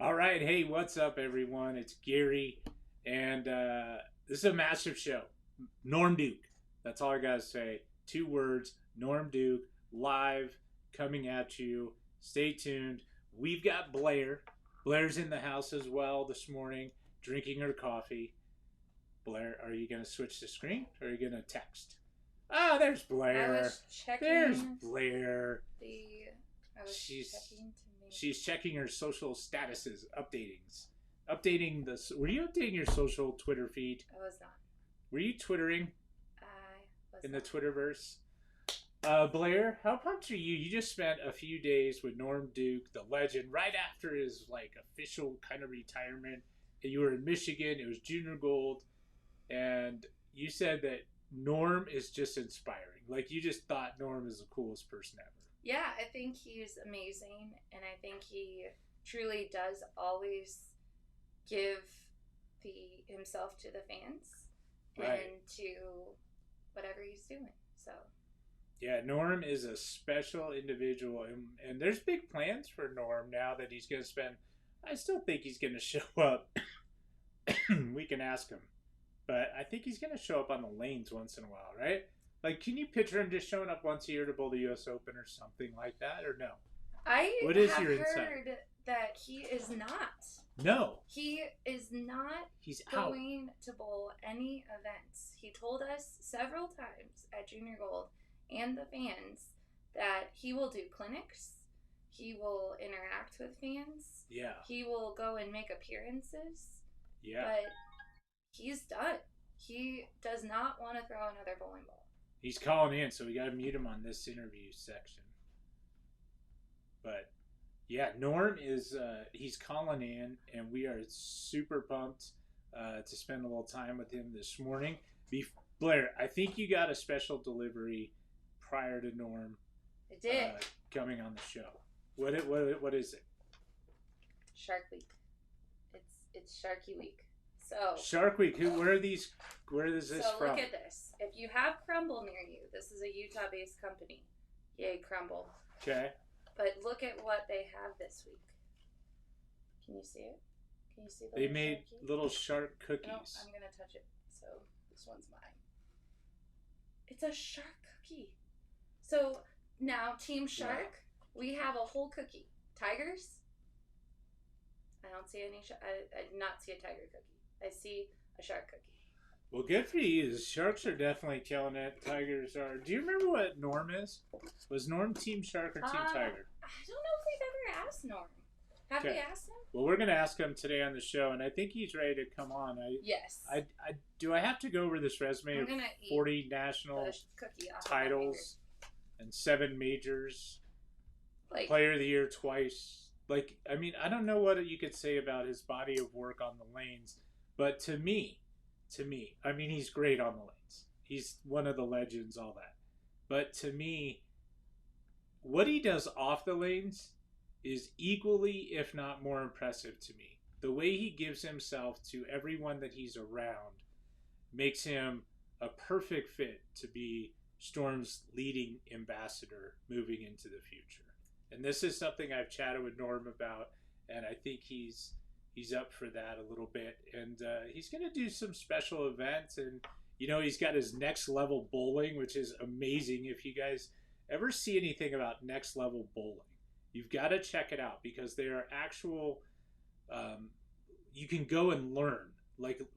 All right, hey, what's up, everyone? It's Gary, and this is a massive show. Norm Duke. That's all I gotta say. 2 words. Norm Duke, live, coming at you. Stay tuned. We've got Blair. Blair's in the house as well this morning, drinking her coffee. Blair, are you gonna switch the screen, or are you gonna text? Oh, there's Blair. I was checking. There's Blair. I was She's checking to make. she's checking her social statuses, updating this. Were you updating your social Twitter feed? I was not. Were you twittering I was in not. the Twitterverse? Blair, how pumped are you? You just spent a few days with Norm Duke, the legend, right after his official kind of retirement. You were in Michigan. It was Junior Gold, and you said that Norm is just inspiring. Like, you just thought Norm is the coolest person ever. Yeah, I think he's amazing, and I think he truly does always give himself to the fans Right. and to whatever he's doing. So Yeah, Norm is a special individual, and there's big plans for Norm now that he's going to spend. I still think he's going to show up. We can ask him, but I think he's going to show up on the lanes once in a while, right? Like, can you picture him just showing up once a year to bowl the U.S. Open or something like that, or no? What is have your insight? heard that he is not. No, He is not he's out. going to bowl any events. He told us several times at Junior Gold and the fans that he will do clinics, he will interact with fans, Yeah, he will go and make appearances, yeah. but he's done. He does not want to throw another bowling ball. He's calling in, so we got to mute him on this interview section. But yeah, Norm is he's calling in, and we are super pumped to spend a little time with him this morning. Blair, I think you got a special delivery prior to Norm I did. coming on the show. What is it? Shark Week. It's Sharky Week. So Shark Week. Where is this So from? look at this. If you have Crumble near you, this is a Utah-based company. Yay, Crumble. Okay. But look at what they have this week. Can you see it? Can you see the They little made sharky? little shark cookies. No, I'm going to touch it. So this one's mine. It's a shark cookie. So now, Team Shark, we have a whole cookie. Tigers? I don't see any. I did not see a tiger cookie. I see a shark cookie. Well, good for you. The Sharks are definitely killing it. Tigers are. Do you remember what Norm is? Was Norm Team Shark or Team Tiger? I don't know if we've ever asked Norm. Have we asked him? Well, we're going to ask him today on the show, and I think he's ready to come on. Yes. Do I have to go over this resume of 40 national titles and 7 majors, Player of the Year twice? I don't know what you could say about his body of work on the lanes, but to me, I mean, he's great on the lanes. He's one of the legends, all that. But to me, what he does off the lanes is equally, if not more impressive to me. The way he gives himself to everyone that he's around makes him a perfect fit to be Storm's leading ambassador moving into the future. And this is something I've chatted with Norm about, and I think he's up for that a little bit. And he's going to do some special events, and he's got his Next Level Bowling, which is amazing. If you guys ever see anything about Next Level Bowling, you've got to check it out, because they are actual you can go and learn,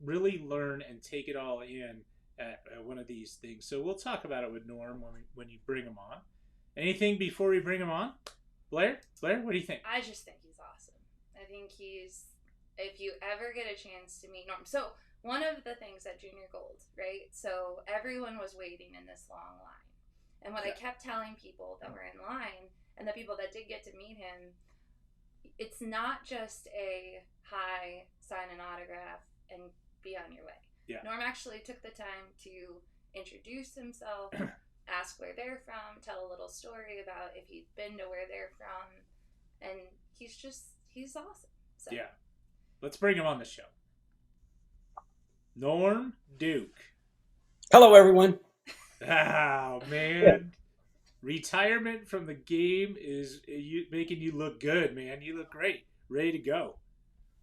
really learn and take it all in at one of these things. So we'll talk about it with Norm when you bring him on. Anything before we bring him on? Blair, what do you think? I just think he's awesome. I think if you ever get a chance to meet Norm. So one of the things at Junior Gold, right? So everyone was waiting in this long line. And what I kept telling people that were in line, and the people that did get to meet him, it's not just a hi, sign an autograph, and be on your way. Yeah. Norm actually took the time to introduce himself, ask where they're from, tell a little story about if he'd been to where they're from, and he's awesome. So. Yeah. Let's bring him on the show. Norm Duke. Hello, everyone. Oh, man. Retirement from the game is making you look good, man. You look great. Ready to go.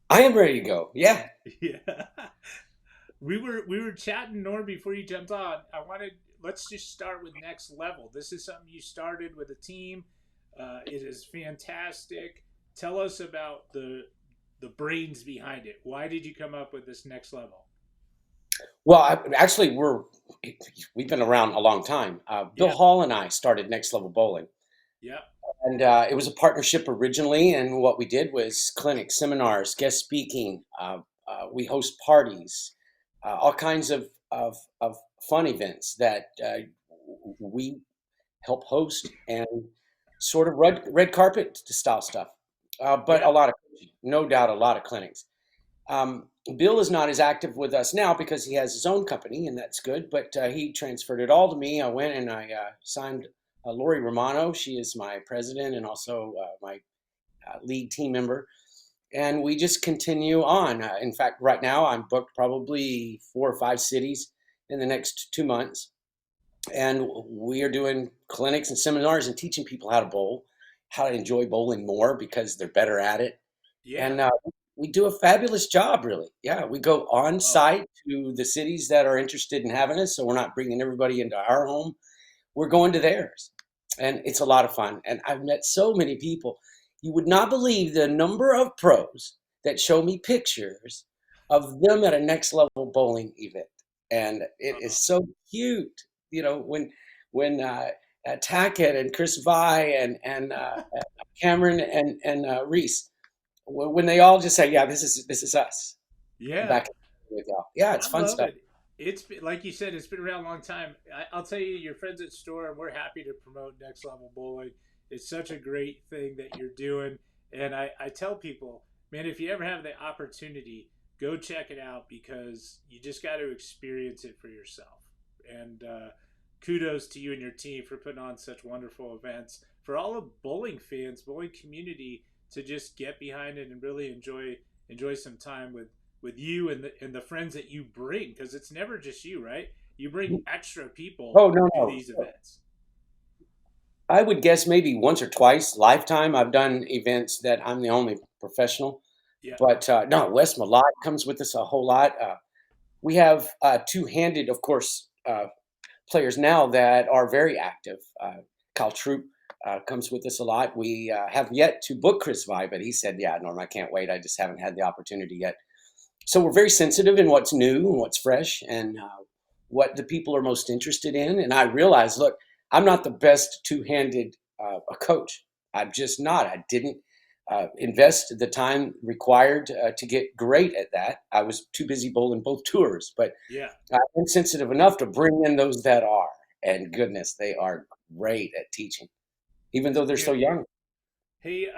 I am ready to go. Yeah. Yeah. We were chatting, Norm, before you jumped on. Let's just start with next level. This is something you started with a team. It is fantastic. Tell us about the brains behind it. Why did you come up with this next level? Well, actually, we've been around a long time. Bill Yep. Hall and I started Next Level Bowling, Yep. and it was a partnership originally. And what we did was clinics, seminars, guest speaking. We host parties, all kinds of fun events that we help host, and sort of red carpet style stuff. But a Yep. lot of, no doubt, a lot of clinics. Bill is not as active with us now because he has his own company, and that's good. But he transferred it all to me. I went and I signed Lori Romano. She is my president and also my lead team member. And we just continue on. In fact, right now I'm booked probably 4 or 5 cities in the next 2 months. And we are doing clinics and seminars and teaching people how to bowl, how to enjoy bowling more because they're better at it. Yeah. And we do a fabulous job, really. Yeah, we go on Oh, site to the cities that are interested in having us. So we're not bringing everybody into our home. We're going to theirs. And it's a lot of fun. And I've met so many people. You would not believe the number of pros that show me pictures of them at a next level bowling event. And it oh, is so cute. You know, when Tackett and Chris Vi and Cameron and Reese, when they all just say, "Yeah, this is us." yeah. Back with y'all. Yeah, it's I fun love stuff. it. It's been, like you said, it's been around a long time. I'll tell you, your friends at Store, and we're happy to promote Next Level Bowling. It's such a great thing that you're doing. And I tell people, man, if you ever have the opportunity, go check it out because you just got to experience it for yourself. And kudos to you and your team for putting on such wonderful events. For all of bowling fans, bowling community, to just get behind it and really enjoy some time with you and the friends that you bring, because it's never just you, right? You bring extra people Oh no, to no. these events. I would guess maybe once or twice lifetime I've done events that I'm the only professional. Yeah. But no, Wes Malott comes with us a whole lot. We have two-handed, of course, players now that are very active. Kyle Troop comes with us a lot. We have yet to book Chris Vi, but he said, "Yeah, Norm, I can't wait. I just haven't had the opportunity yet." So we're very sensitive in what's new and what's fresh and what the people are most interested in. And I realize, look, I'm not the best two-handed a coach. I'm just not. I didn't invest the time required to get great at that. I was too busy bowling both tours, but Yeah. I'm sensitive enough to bring in those that are. And goodness, they are great at teaching, even though they're Yeah. so young. Hey,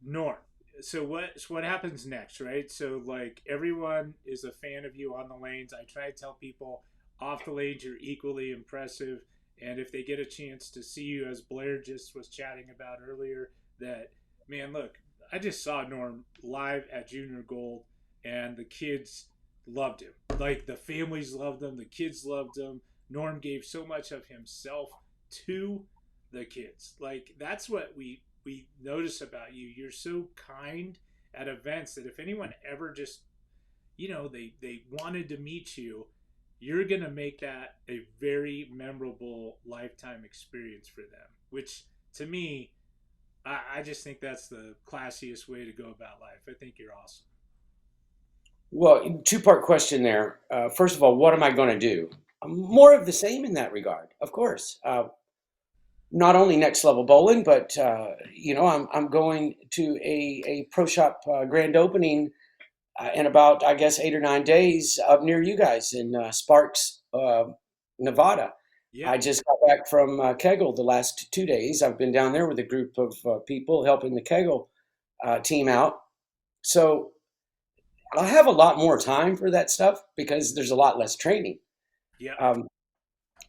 Norm. So what happens next, right? So like everyone is a fan of you on the lanes. I try to tell people off the lanes you're equally impressive, and if they get a chance to see you, as Blair just was chatting about earlier, that man, look, I just saw Norm live at Junior Gold, and the kids loved him. Like the families loved him, the kids loved him. Norm gave so much of himself to the kids. Like that's what we notice about you. You're so kind at events that if anyone ever just they wanted to meet you, you're gonna make that a very memorable lifetime experience for them. Which to me, I just think that's the classiest way to go about life. I think you're awesome. Well, two-part question there. First of all, what am I going to do? More of the same in that regard, of course. Not only next level bowling, but I'm going to a pro shop grand opening in about, I guess, 8 or 9 days up near you guys in Sparks, Nevada. Yeah. I just got back from Kegel the last 2 days. I've been down there with a group of people helping the Kegel team out. So I'll have a lot more time for that stuff because there's a lot less training. Yeah.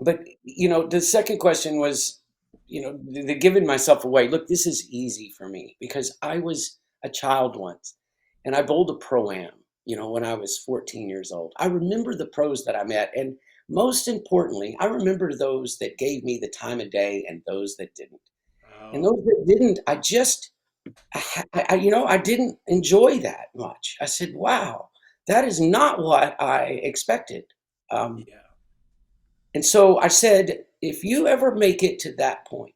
But the second question was, the giving myself away. Look, this is easy for me because I was a child once, and I bowled a pro-am. When I was 14 years old. I remember the pros that I met, and most importantly, I remember those that gave me the time of day and those that didn't. And Oh. those that didn't, I just I didn't enjoy that much. I said, wow, that is not what I expected. Yeah. And so I said, if you ever make it to that point,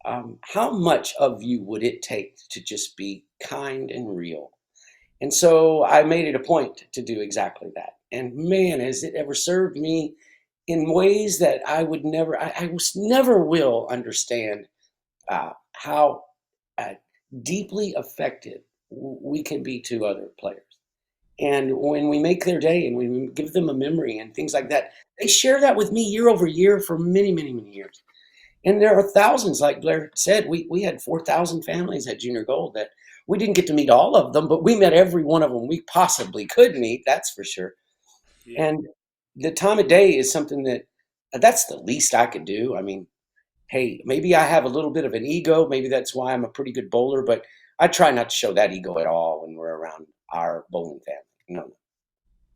how much of you would it take to just be kind and real? And so I made it a point to do exactly that. And man, has it ever served me in ways that I would never, I was never will understand how uh, deeply effective we can be to other players. And when we make their day and we give them a memory and things like that, they share that with me year over year for many, many, many years. And there are thousands, like Blair said, we had 4,000 families at Junior Gold that we didn't get to meet all of them, but we met every one of them we possibly could meet, that's for sure. Yeah. And the time of day is something that's the least I could do. I mean, hey, maybe I have a little bit of an ego. Maybe that's why I'm a pretty good bowler, but I try not to show that ego at all when we're around our bowling family. No.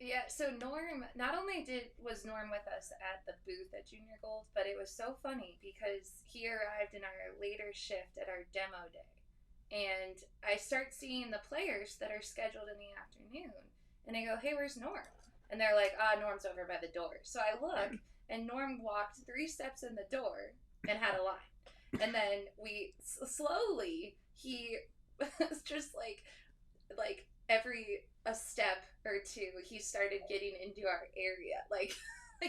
Yeah, so Norm, not only was Norm with us at the booth at Junior Gold, but it was so funny because he arrived in our later shift at our demo day. And I start seeing the players that are scheduled in the afternoon. And I go, hey, where's Norm? And they're like, Norm's over by the door. So I look, and Norm walked 3 steps in the door and had a line. And then we slowly, he was just like every a step or two, he started getting into our area. Like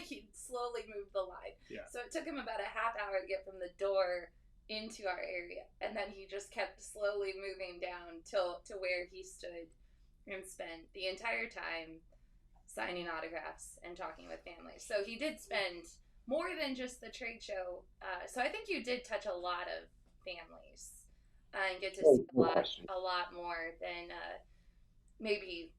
he slowly moved the line. Yeah. So it took him about a half hour to get from the door into our area, and then he just kept slowly moving down to where he stood and spent the entire time signing autographs and talking with families. So he did spend more than just the trade show. So I think you did touch a lot of families and get to see a lot more than maybe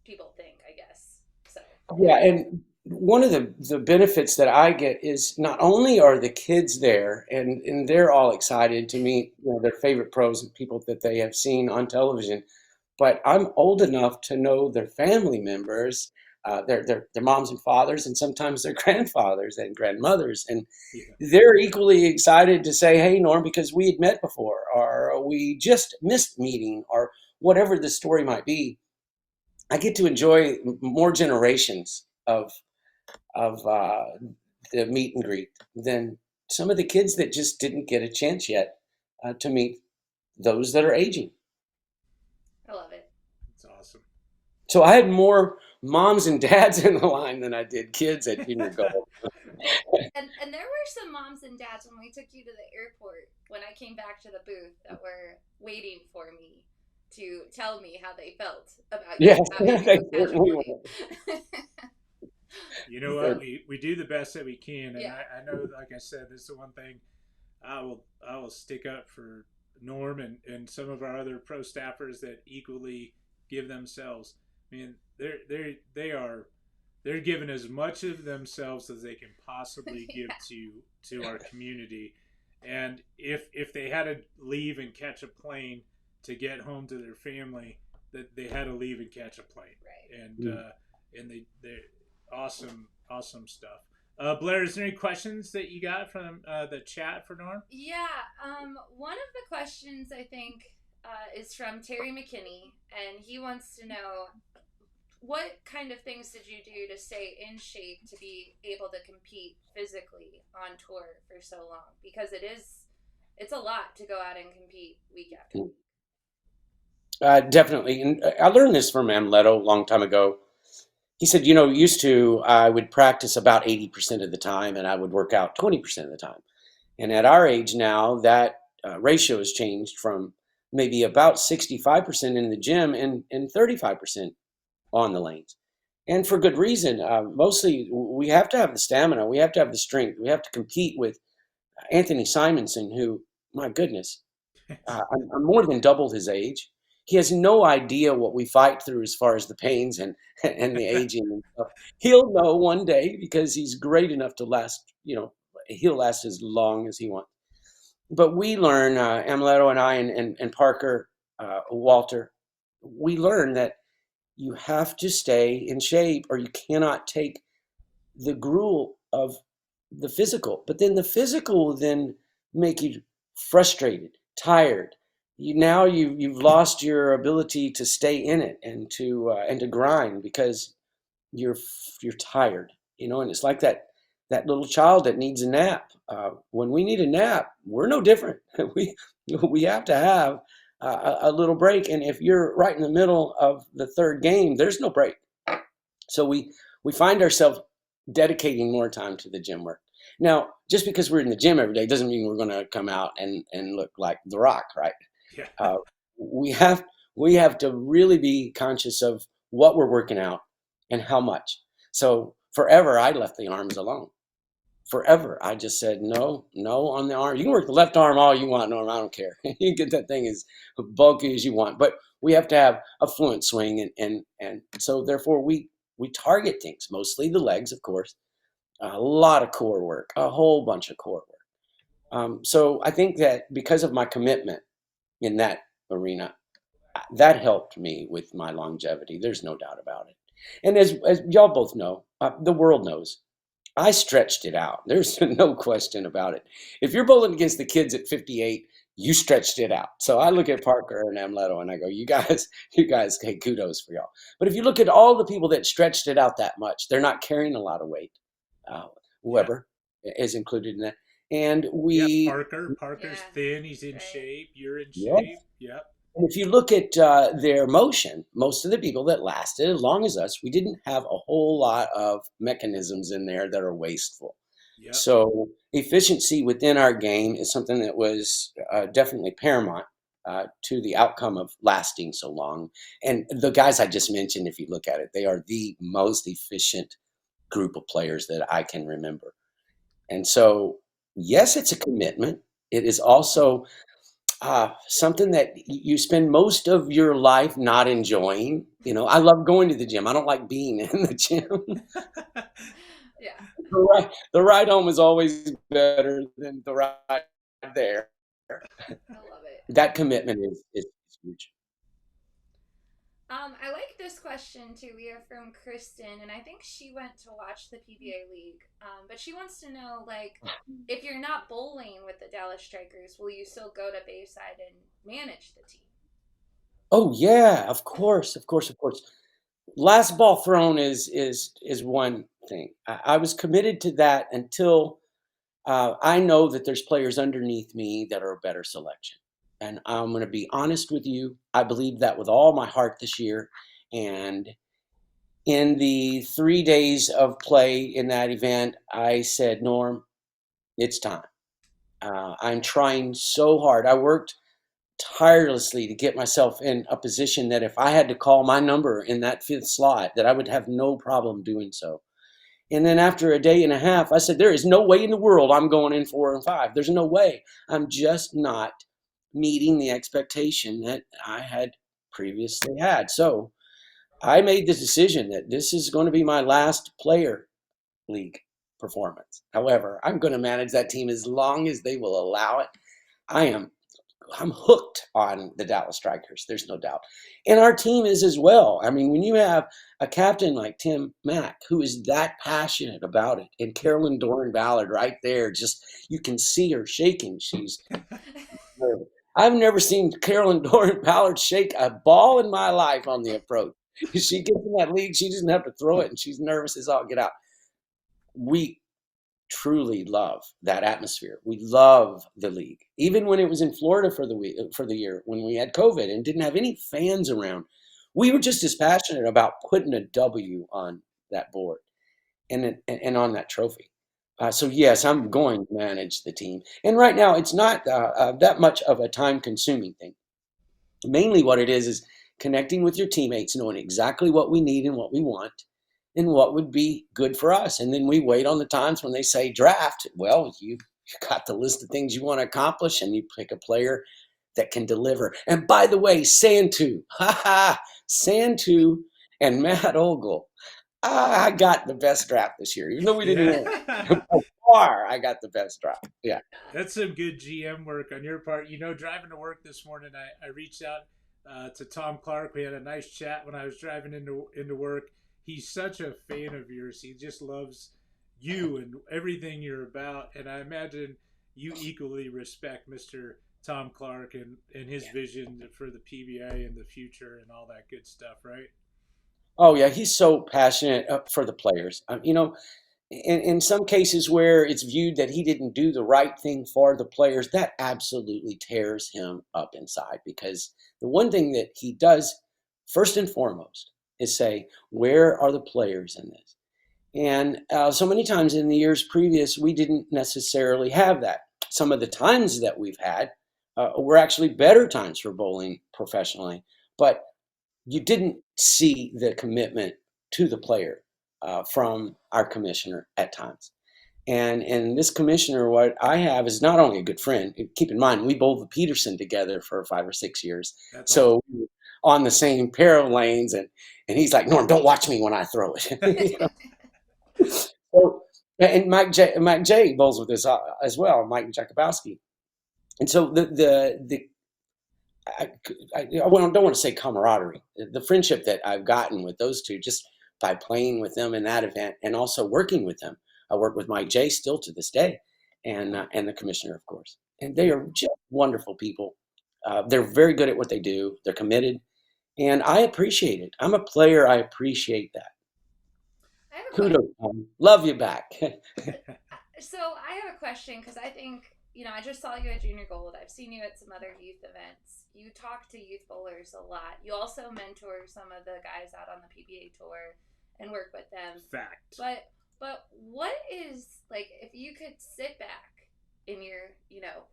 people think, I guess. So yeah, and one of the benefits that I get is not only are the kids there and they're all excited to meet their favorite pros and people that they have seen on television, but I'm old enough to know their family members, their moms and fathers, and sometimes their grandfathers and grandmothers, and they're equally excited to say, "Hey, Norm," because we had met before, or we just missed meeting, or whatever the story might be. I get to enjoy more generations of the meet and greet than some of the kids that just didn't get a chance yet to meet those that are aging. I love it. It's awesome. So I had more moms and dads in the line than I did kids at Junior Gold. and there were some moms and dads when we took you to the airport when I came back to the booth that were waiting for me to tell me how they felt about you. Yes, they certainly were. You know what? We do the best that we can, and I know, like I said, this is the one thing I will stick up for Norm and some of our other pro staffers that equally give themselves. I mean, they're giving as much of themselves as they can possibly give to our community, and if they had to leave and catch a plane to get home to their family, that they had to leave and catch a plane, right? And they're awesome stuff. Blair, is there any questions that you got from the chat for Norm? Yeah, one of the questions I think is from Terry McKinney, and he wants to know, what kind of things did you do to stay in shape to be able to compete physically on tour for so long? Because it's a lot to go out and compete week after week. Definitely. And I learned this from Amleto a long time ago. He said, used to, I would practice about 80% of the time and I would work out 20% of the time. And at our age now, that ratio has changed from maybe about 65% in the gym and 35% on the lanes. And for good reason. Mostly, we have to have the stamina. We have to have the strength. We have to compete with Anthony Simonson, who, my goodness, I'm more than double his age. He has no idea what we fight through as far as the pains and the aging and stuff. He'll know one day because he's great enough to last, he'll last as long as he wants. But we learn, Amleto and I and Parker, Walter, we learn that you have to stay in shape or you cannot take the gruel of the physical. But then the physical will then make you frustrated tired. You've lost your ability to stay in it and to grind because you're tired, and it's like that little child that needs a nap. When we need a nap, we're no different. We have to have a little break, and if you're right in the middle of the third game, there's no break. So we find ourselves dedicating more time to the gym work. Now, just because we're in the gym every day doesn't mean we're going to come out and look like The Rock, right? Yeah. We have to really be conscious of what we're working out and how much. So forever, I left the arms alone. Forever, I just said no on the arm. You can work the left arm all you want, Norm. I don't care. You can get that thing as bulky as you want, but we have to have a fluent swing, and so therefore we target things, mostly the legs, of course. A lot of core work, a whole bunch of core work. So I think that because of my commitment in that arena, that helped me with my longevity. There's no doubt about it. And as y'all both know, the world knows, I stretched it out. There's no question about it. If you're bowling against the kids at 58, you stretched it out. So I look at Parker and Amleto and I go, you guys, hey, kudos for y'all. But if you look at all the people that stretched it out that much, they're not carrying a lot of weight. Weber is included in that. And Parker's thin. He's in shape. You're in Yep. shape. Yep. And if you look at their motion, most of the people that lasted as long as us, we didn't have a whole lot of mechanisms in there that are wasteful. Yep. So efficiency within our game is something that was definitely paramount to the outcome of lasting so long. And the guys I just mentioned, if you look at it, they are the most efficient group of players that I can remember. And so, yes, it's a commitment. It is also something that you spend most of your life not enjoying. I love going to the gym. I don't like being in the gym. Yeah. The ride home is always better than the ride there. I love it. That commitment is huge. I like this question too. We have from Kristen, and I think she went to watch the PBA League. But she wants to know, if you're not bowling with the Dallas Strikers, will you still go to Bayside and manage the team? Oh yeah, of course. Last ball thrown is one thing. I was committed to that until I know that there's players underneath me that are a better selection. And I'm going to be honest with you. I believe that with all my heart this year. And in the 3 days of play in that event, I said, Norm, it's time. I'm trying so hard. I worked tirelessly to get myself in a position that if I had to call my number in that fifth slot, that I would have no problem doing so. And then after a day and a half, I said, there is no way in the world I'm going in 4 and 5. There's no way. I'm just not meeting the expectation that I had previously had. So I made the decision that this is going to be my last player league performance. However, I'm going to manage that team as long as they will allow it. I'm hooked on the Dallas Strikers. There's no doubt. And our team is as well. I mean, when you have a captain like Tim Mack, who is that passionate about it, and Carolyn Doran Ballard right there, just, you can see her shaking. She's nervous. I've never seen Carolyn Doran Ballard shake a ball in my life on the approach. She gets in that league, she doesn't have to throw it, and she's nervous as all get out. We truly love that atmosphere. We love the league. Even when it was in Florida for the year, when we had COVID and didn't have any fans around, we were just as passionate about putting a W on that board and on that trophy. So yes, I'm going to manage the team. And right now, it's not that much of a time-consuming thing. Mainly what it is connecting with your teammates, knowing exactly what we need and what we want, and what would be good for us. And then we wait on the times when they say draft. Well, you got the list of things you want to accomplish, and you pick a player that can deliver. And by the way, Santu and Matt Ogle, I got the best draft this year, even though we didn't win. By far, I got the best draft. Yeah. That's some good GM work on your part. Driving to work this morning, I reached out to Tom Clark. We had a nice chat when I was driving into work. He's such a fan of yours. He just loves you and everything you're about. And I imagine you equally respect Mr. Tom Clark and his vision for the PBA and the future and all that good stuff, right? Oh yeah, he's so passionate for the players. In some cases where it's viewed that he didn't do the right thing for the players, that absolutely tears him up inside, because the one thing that he does first and foremost is say, where are the players in this? And so many times in the years previous, we didn't necessarily have that. Some of the times that we've had were actually better times for bowling professionally, but you didn't see the commitment to the player from our commissioner at times. And this commissioner, what I have is not only a good friend. Keep in mind, we bowled the Peterson together for 5 or 6 years. That's so awesome. On the same pair of lanes, and he's like, Norm, don't watch me when I throw it. So, and Mike J bowls with us as well, Mike Jakubowski. And so I don't want to say camaraderie, the friendship that I've gotten with those two just by playing with them in that event and also working with them. I work with Mike J still to this day, and the commissioner, of course. And they are just wonderful people. They're very good at what they do. They're committed, and I appreciate it. I'm a player. I appreciate that. Kudos, love you back. So I have a question, because I think, I just saw you at Junior Gold. I've seen you at some other youth events. You talk to youth bowlers a lot. You also mentor some of the guys out on the PBA Tour and work with them. Fact. But what is, like, if you could sit back in your,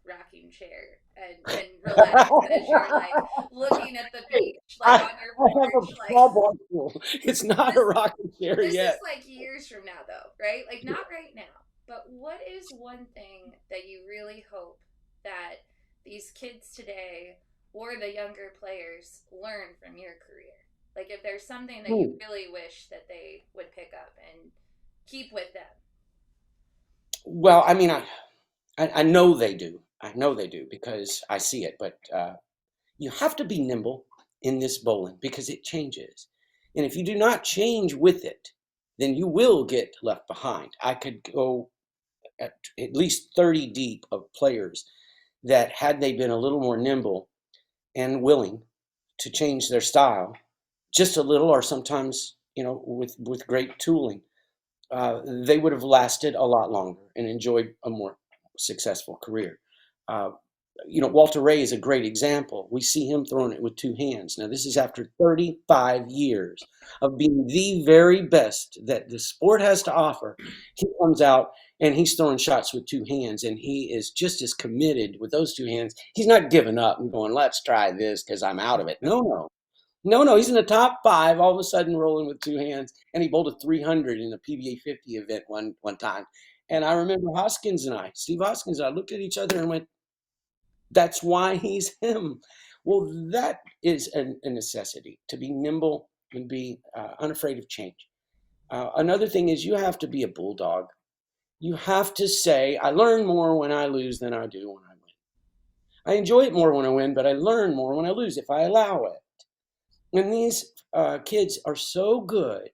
rocking chair and relax as you're, like, looking at the beach, like, on your porch. I have a ball pool. It's not a rocking chair yet. This is, like, years from now, though, right? Like, not right now. But what is one thing that you really hope that these kids today or the younger players learn from your career? Like, if there's something that you really wish that they would pick up and keep with them. Well, I mean, I know they do. I know they do because I see it. But you have to be nimble in this bowling because it changes. And if you do not change with it, then you will get left behind. I could go at least 30 deep of players that, had they been a little more nimble and willing to change their style just a little, or sometimes, with great tooling, they would have lasted a lot longer and enjoyed a more successful career. Walter Ray is a great example. We see him throwing it with 2 hands. Now, this is after 35 years of being the very best that the sport has to offer. He comes out and he's throwing shots with 2 hands, and he is just as committed with those 2 hands. He's not giving up and going, let's try this because I'm out of it. No. He's in the top 5, all of a sudden rolling with 2 hands, and he bowled a 300 in a PBA 50 event one time. And I remember Steve Hoskins and I looked at each other and went, that's why he's him. Well, that is a necessity, to be nimble and be unafraid of change. Another thing is you have to be a bulldog. You have to say, I learn more when I lose than I do when I win. I enjoy it more when I win, but I learn more when I lose if I allow it. And these kids are so good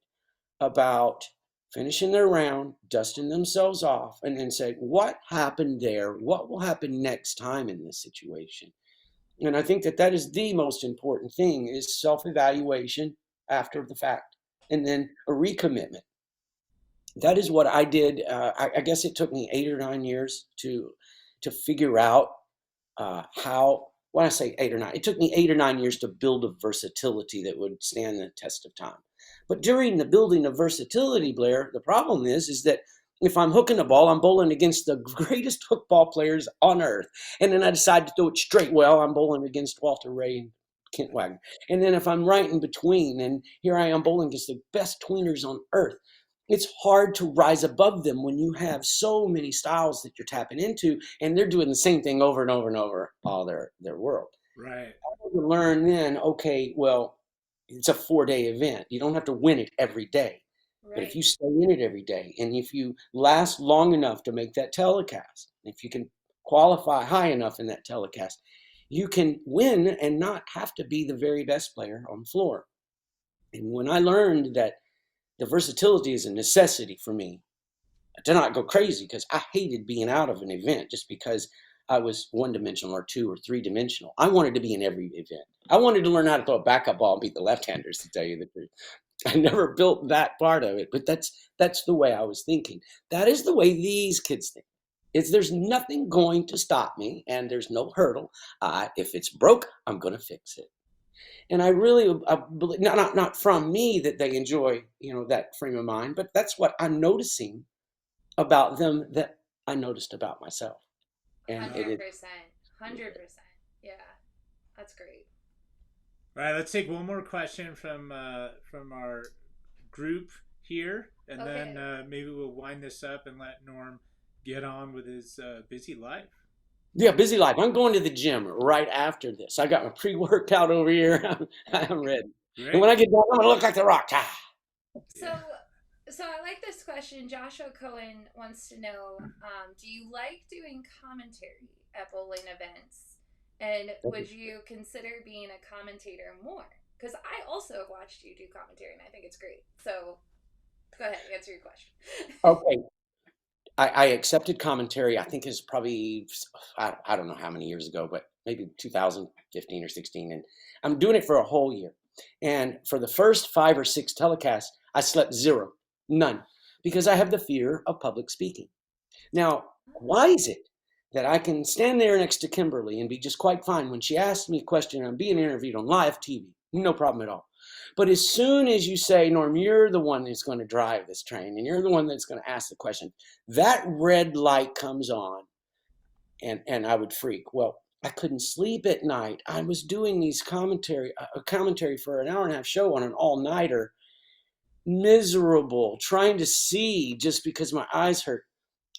about finishing their round, dusting themselves off, and then say, what happened there? What will happen next time in this situation? And I think that is the most important thing, is self-evaluation after the fact, and then a recommitment. That is what I did. I guess it took me 8 or 9 years to figure out how. When I say 8 or 9, it took me 8 or 9 years to build a versatility that would stand the test of time. But during the building of versatility, Blair, the problem is that if I'm hooking a ball, I'm bowling against the greatest hook ball players on earth. And then I decide to throw it straight well, I'm bowling against Walter Ray and Kent Wagner. And then if I'm right in between, and here I am bowling against the best tweeners on earth, it's hard to rise above them when you have so many styles that you're tapping into, and they're doing the same thing over and over and over all their world. Right. I had to learn then, okay, well, it's a 4-day event. You don't have to win it every day. Right. But if you stay in it every day, and if you last long enough to make that telecast, if you can qualify high enough in that telecast, you can win and not have to be the very best player on the floor. And when I learned that the versatility is a necessity for me to not go crazy, because I hated being out of an event just because I was one-dimensional or two or three-dimensional. I wanted to be in every event. I wanted to learn how to throw a backup ball and beat the left-handers, to tell you the truth. I never built that part of it, but that's the way I was thinking. That is the way these kids think. There's nothing going to stop me, and there's no hurdle. If it's broke, I'm going to fix it. And I believe, not from me that they enjoy, that frame of mind, but that's what I'm noticing about them that I noticed about myself. And 100%. 100%. Yeah. That's great. All right, let's take one more question from our group here, and then maybe we'll wind this up and let Norm get on with his busy life. Yeah, busy life. I'm going to the gym right after this. I got my pre-workout over here. I'm ready. Great. And when I get done, I'm going to look like The Rock. So I like this question. Joshua Cohen wants to know, do you like doing commentary at bowling events? And would you consider being a commentator more? Because I also have watched you do commentary, and I think it's great. So go ahead, answer your question. Okay. I accepted commentary, I think it's probably, I don't know how many years ago, but maybe 2015 or 16. And I'm doing it for a whole year. And for the first 5 or 6 telecasts, I slept none, because I have the fear of public speaking. Now, why is it that I can stand there next to Kimberly and be just quite fine when she asks me a question and I'm being interviewed on live TV? No problem at all. But as soon as you say, Norm, you're the one that's going to drive this train and you're the one that's going to ask the question, that red light comes on and I would freak. Well, I couldn't sleep at night. I was doing these commentary for an hour-and-a-half show on an all-nighter, miserable, trying to see just because my eyes hurt.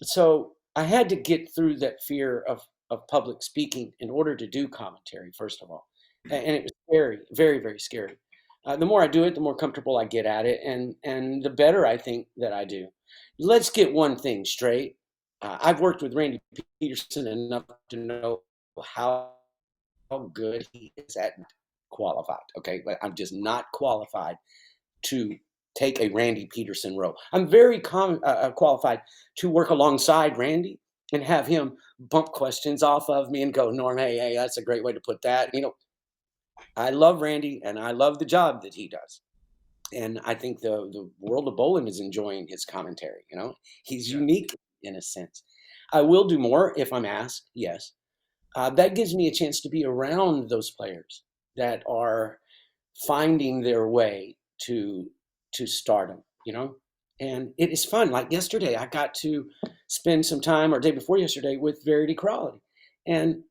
So I had to get through that fear of public speaking in order to do commentary, first of all. And it was scary, very, very scary. The more I do it, the more comfortable I get at it, and the better I think that I do. Let's get one thing straight. I've worked with Randy Peterson enough to know how good he is at qualified, okay? But I'm just not qualified to take a Randy Peterson role. I'm very qualified to work alongside Randy and have him bump questions off of me and go, Norm, hey, that's a great way to put that. I love Randy and I love the job that he does. And I think the world of bowling is enjoying his commentary. He's unique in a sense. I will do more if I'm asked, yes. That gives me a chance to be around those players that are finding their way to stardom, and it is fun. Like yesterday, I got to spend some time, or day before yesterday, with Verity Crawley. And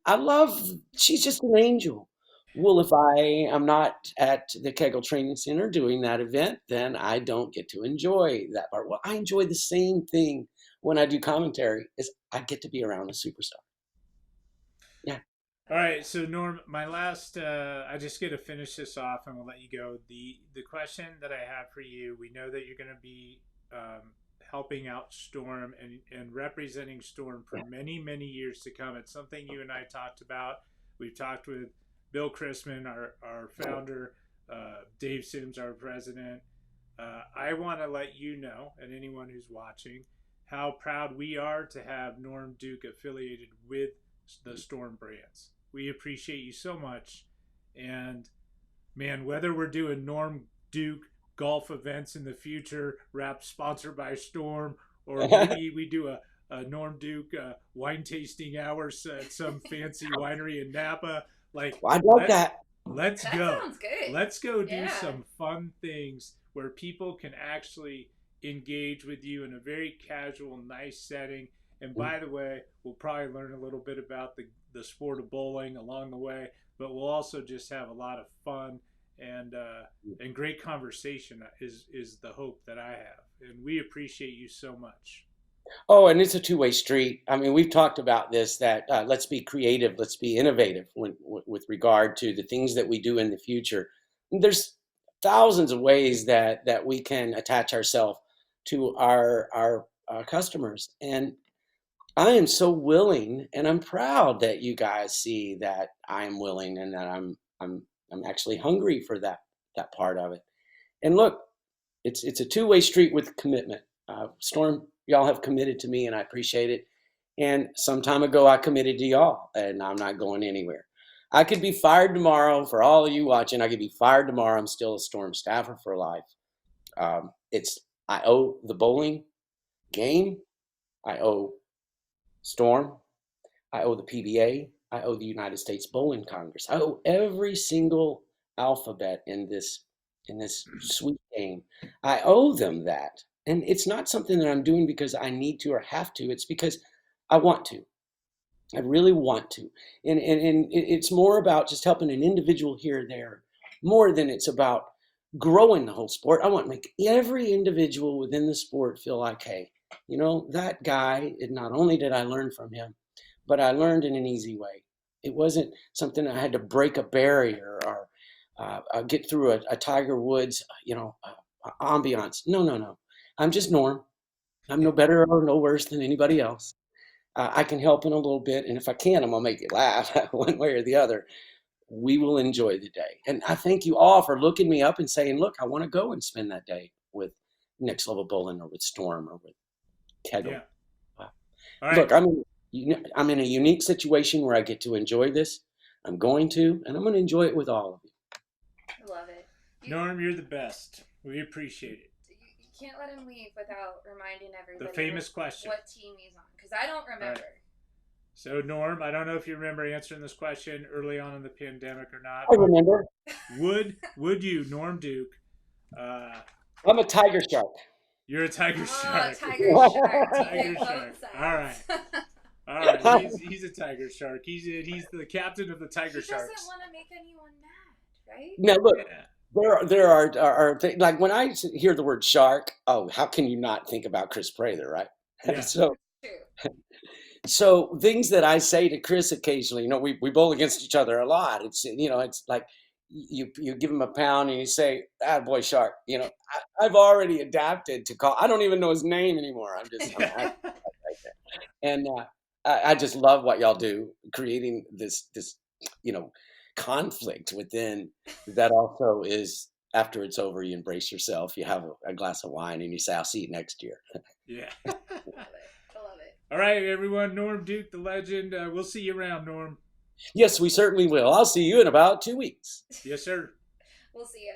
she's just an angel. Well, if I am not at the Kegel Training Center doing that event, then I don't get to enjoy that part. Well, I enjoy the same thing when I do commentary, is I get to be around a superstar. Yeah. All right, so Norm, my last, I just get to finish this off and we'll let you go. The question that I have for you, we know that you're going to be helping out Storm and representing Storm for many, many years to come. It's something you and I talked about. We've talked with Bill Chrisman, our founder, Dave Sims, our president. I want to let you know, and anyone who's watching, how proud we are to have Norm Duke affiliated with the Storm brands. We appreciate you so much. And man, whether we're doing Norm Duke golf events in the future, wrapped sponsored by Storm, or maybe we do a Norm Duke wine tasting hours at some fancy winery in Napa. Like, I'd like that. Let's that go. Sounds good. Let's go do some fun things where people can actually engage with you in a very casual, nice setting. And by the way, we'll probably learn a little bit about the sport of bowling along the way, but we'll also just have a lot of fun and great conversation is the hope that I have. And we appreciate you so much. Oh, and it's a two-way street. I mean, we've talked about this, that let's be creative, let's be innovative with regard to the things that we do in the future. There's thousands of ways that we can attach ourselves to our customers. And I am so willing, and I'm proud that you guys see that I am willing and that I'm actually hungry for that part of it. And look, it's a two-way street with commitment. Storm, y'all have committed to me, and I appreciate it. And some time ago, I committed to y'all, and I'm not going anywhere. I could be fired tomorrow. For all of you watching, I could be fired tomorrow. I'm still a Storm staffer for life. I owe the bowling game. I owe Storm. I owe the PBA. I owe the United States Bowling Congress. I owe every single alphabet in this sweet game. I owe them that. And it's not something that I'm doing because I need to or have to. It's because I want to. I really want to. And it's more about just helping an individual here or there, more than it's about growing the whole sport. I want to make every individual within the sport feel like, hey, you know, that guy, not only did I learn from him, but I learned in an easy way. It wasn't something I had to break a barrier or get through a Tiger Woods, ambiance. No. I'm just Norm. I'm no better or no worse than anybody else. I can help in a little bit, and if I can, I'm gonna make you laugh one way or the other. We will enjoy the day, and I thank you all for looking me up and saying, "Look, I want to go and spend that day with Next Level Bowling or with Storm or with Kegel." Yeah. All right. Look, I'm in a unique situation where I get to enjoy this. I'm going to, and I'm going to enjoy it with all of you. I love it. Norm, you're the best. We appreciate it. You can't let him leave without reminding everybody the famous question. What team he's on, because I don't remember. Right. So, Norm, I don't know if you remember answering this question early on in the pandemic or not. I remember. Would you, Norm Duke? I'm a Tiger Shark. You're a Tiger Shark. Tiger Shark. Tiger Shark. All right. He's a Tiger Shark. He's the captain of the Tiger Sharks. He doesn't want to make anyone mad, right? Now, look. Yeah. There are things, like when I hear the word shark, how can you not think about Chris Prather, right? Yeah. So things that I say to Chris occasionally, we bowl against each other a lot. It's like you give him a pound and you say, "Attaboy, shark." I've already adapted to call. I don't even know his name anymore. And I just love what y'all do, creating this conflict within that. Also is, after it's over, you embrace yourself, you have a glass of wine, and you say, "I'll see you next year." Yeah. I love it. All right, everyone. Norm Duke, the legend. We'll see you around, Norm. Yes, we certainly will. I'll see you in about 2 weeks. Yes, sir. We'll see you.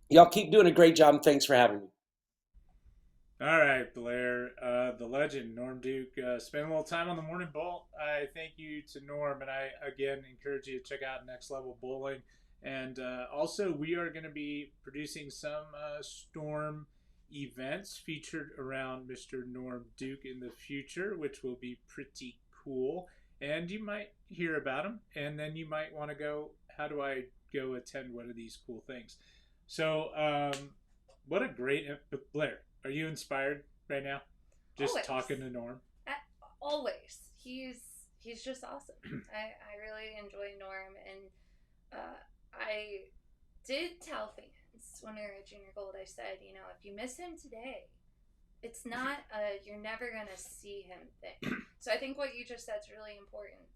Y'all keep doing a great job, and thanks for having me. All right, Blair, the legend, Norm Duke, spent a little time on the Morning Bowl. I thank you to Norm, and I, again, encourage you to check out Next Level Bowling. And also, we are going to be producing some Storm events featured around Mr. Norm Duke in the future, which will be pretty cool. And you might hear about them, and then you might want to go, how do I go attend one of these cool things? So, what a great... Blair, are you inspired right now? Just always. Talking to Norm? Always. He's just awesome. I really enjoy Norm, and I did tell fans when we were at Junior Gold, I said, if you miss him today, it's not you're never going to see him thing. So I think what you just said is really important,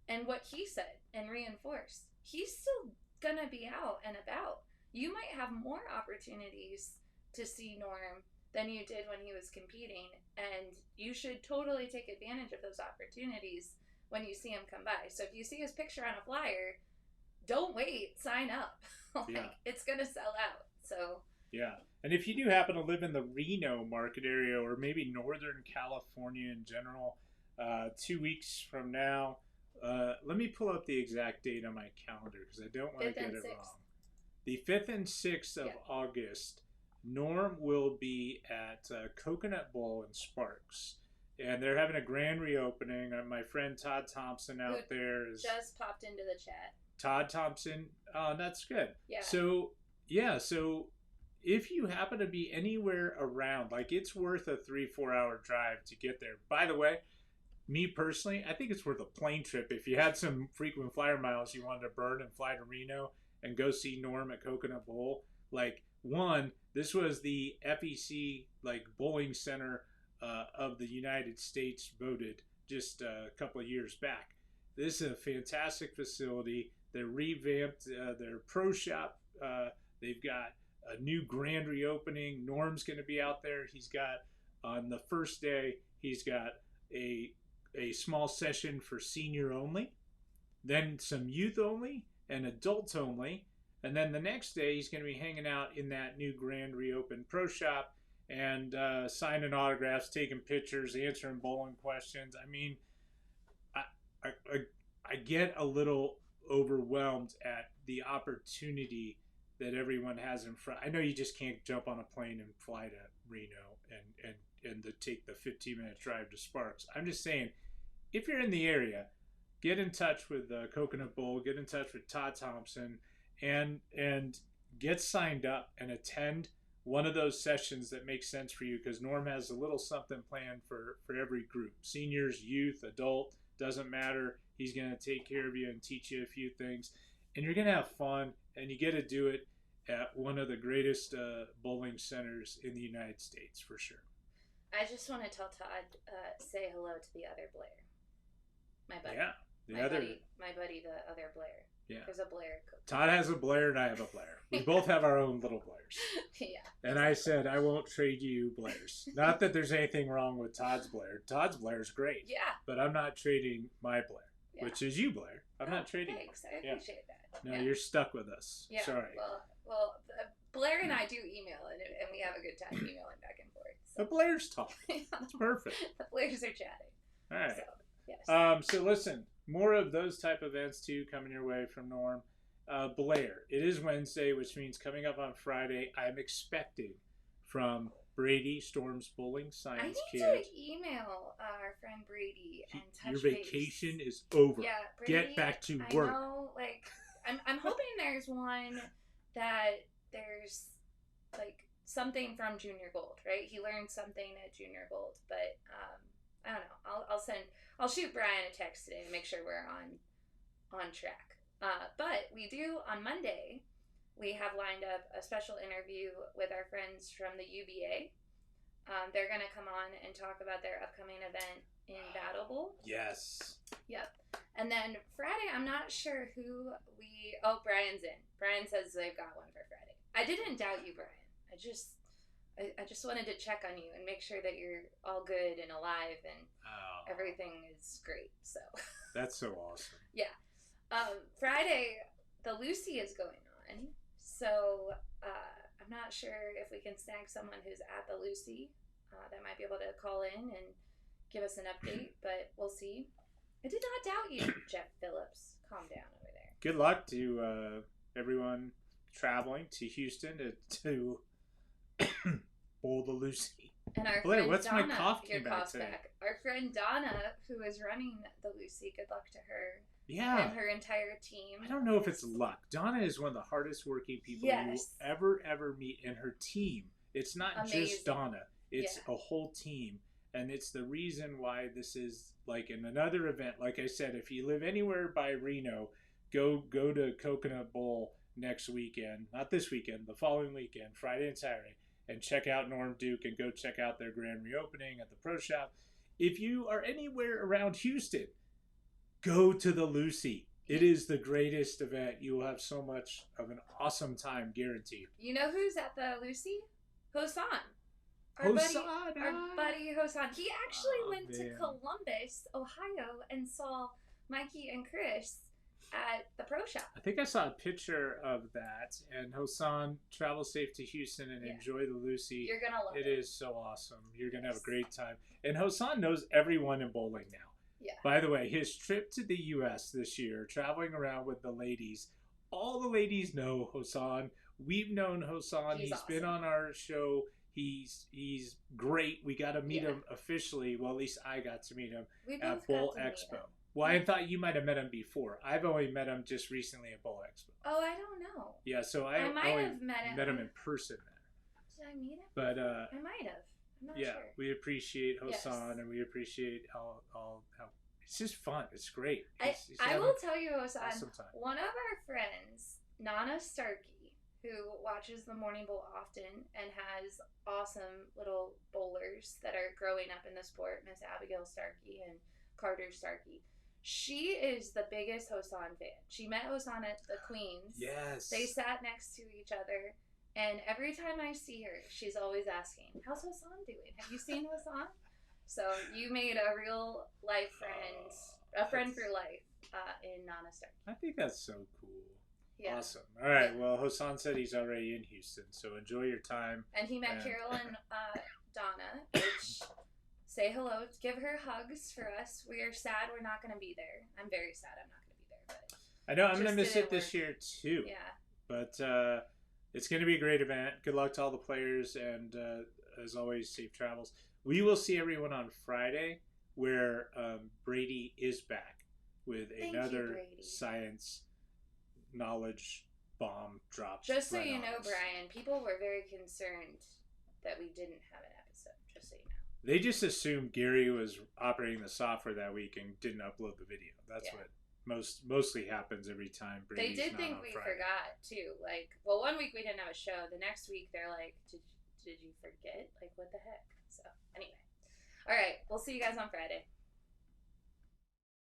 and what he said and reinforced, he's still going to be out and about. You might have more opportunities to see Norm than you did when he was competing, and you should totally take advantage of those opportunities when you see him come by. So if you see his picture on a flyer, don't wait, sign up. It's gonna sell out. So yeah. And if you do happen to live in the Reno market area, or maybe Northern California in general, 2 weeks from now, let me pull up the exact date on my calendar because I don't want to get it wrong. The 5th and 6th of August, Norm will be at Coconut Bowl in Sparks, and they're having a grand reopening. My friend Todd Thompson out there just popped into the chat. Todd Thompson, that's good. Yeah. So if you happen to be anywhere around, like, it's worth a 3-4 hour drive to get there. By the way, me personally, I think it's worth a plane trip. If you had some frequent flyer miles you wanted to burn and fly to Reno and go see Norm at Coconut Bowl, this was the FEC bowling center of the United States voted just a couple of years back. This is a fantastic facility. They're revamped their pro shop. They've got a new grand reopening. Norm's going to be out there. He's got, on the first day, he's got a a small session for senior only, then some youth only and adults only. And then the next day, he's going to be hanging out in that new grand reopened pro shop and signing autographs, taking pictures, answering bowling questions. I mean, I get a little overwhelmed at the opportunity that everyone has in front. I know you just can't jump on a plane and fly to Reno and take the 15-minute drive to Sparks. I'm just saying, if you're in the area, get in touch with Coconut Bowl, get in touch with Todd Thompson, and get signed up and attend one of those sessions that makes sense for you, because Norm has a little something planned for every group. Seniors, youth, adult, doesn't matter. He's going to take care of you and teach you a few things. And you're going to have fun, and you get to do it at one of the greatest bowling centers in the United States, for sure. I just want to tell Todd, say hello to the other Blair. My buddy. Yeah. My buddy, the other Blair. Yeah. There's a Blair. Todd has a Blair and I have a Blair. We both have our own little Blairs. Yeah. And I said, I won't trade you Blairs. Not that there's anything wrong with Todd's Blair. Todd's Blair's great. Yeah. But I'm not trading my Blair, which is you, Blair. I'm not trading. Thanks. I appreciate that. No, you're stuck with us. Yeah. Sorry. Well, Blair and I do email, and we have a good time emailing back and forth. So. The Blairs talk. That's perfect. The Blairs are chatting. All right. So, yes. So listen, more of those type events too coming your way from Norm. Blair, it is Wednesday, which means coming up on Friday, I'm expecting from Brady, Storm's bowling science kid. I need to email our friend Brady and touch Your vacation is over. Yeah, Brady, get back to work. I know, like, I'm hoping there's one that there's like something from Junior Gold, right? He learned something at Junior Gold, but I don't know. I'll shoot Brian a text today to make sure we're on track. But we do, on Monday, we have lined up a special interview with our friends from the UBA. They're going to come on and talk about their upcoming event in Battle Bowl. Yes. Yep. And then Friday, I'm not sure who Brian's in. Brian says they've got one for Friday. I didn't doubt you, Brian. I just wanted to check on you and make sure that you're all good and alive and everything is great. So that's so awesome. Yeah. Friday, the Lucy is going on. So I'm not sure if we can snag someone who's at the Lucy that might be able to call in and give us an update, but we'll see. I did not doubt you, Jeff Phillips. Calm down over there. Good luck to everyone traveling to Houston to bowl the Lucy. And our Blair, friend what's Donna, my cough your cough's back. Our friend Donna, who is running the Lucy, good luck to her. Yeah. And her entire team. I don't know if it's luck. Donna is one of the hardest working people you will ever meet, and her team. It's not just Donna. It's a whole team. And it's the reason why this is like in another event. Like I said, if you live anywhere by Reno, go to Coconut Bowl next weekend. Not this weekend, the following weekend, Friday and Saturday. And check out Norm Duke and go check out their grand reopening at the Pro Shop. If you are anywhere around Houston, go to the Lucy. It is the greatest event. You will have so much of an awesome time, guaranteed. You know who's at the Lucy? Hosan. Our buddy Hosan. He actually went to Columbus, Ohio, and saw Mikey and Chris at the Pro Shop. I think I saw a picture of that. And Hosan, travel safe to Houston and enjoy the Lucy. You're going to love it. It is so awesome. You're going to have a great time. And Hosan knows everyone in bowling now. Yeah. By the way, his trip to the U.S. this year, traveling around with the ladies, all the ladies know Hosan. We've known Hosan. He's awesome. Been on our show. He's great. We got to meet him officially. Well, at least I got to meet him at Bowl Expo. Well, I thought you might have met him before. I've only met him just recently at Bowl Expo. Oh, I don't know. Yeah, so I might have met him in person Did there. I meet him? But I might have. I'm not sure. We appreciate Hosan and we appreciate how it's just fun. It's great. I will tell you, Hosan, awesome one of our friends, Nana Starkey, who watches the Morning Bowl often and has awesome little bowlers that are growing up in the sport, Miss Abigail Starkey and Carter Starkey. She is the biggest Hosan fan. She met Hosan at the Queens. Yes. They sat next to each other. And every time I see her, she's always asking, how's Hosan doing? Have you seen Hosan? So you made a real life friend, a friend for life in Nana Stark. I think that's so cool. Yeah. Awesome. All right. Well, Hassan said he's already in Houston, so enjoy your time. And he met Carol and Donna, which say hello, give her hugs for us. We are sad we're not going to be there. I'm very sad I'm not going to be there. But I know I'm going to miss it this year too. Yeah. But it's going to be a great event. Good luck to all the players, and as always, safe travels. We will see everyone on Friday, where Brady is back with another science knowledge bomb drop. Just so you know, Brian, people were very concerned that we didn't have an episode, just so you know. They just assumed Gary was operating the software that week and didn't upload the video. That's what mostly happens every time Brady's They did think we forgot, too. Like, well, one week we didn't have a show. The next week they're like, did you forget? Like, what the heck? So, anyway. All right, we'll see you guys on Friday.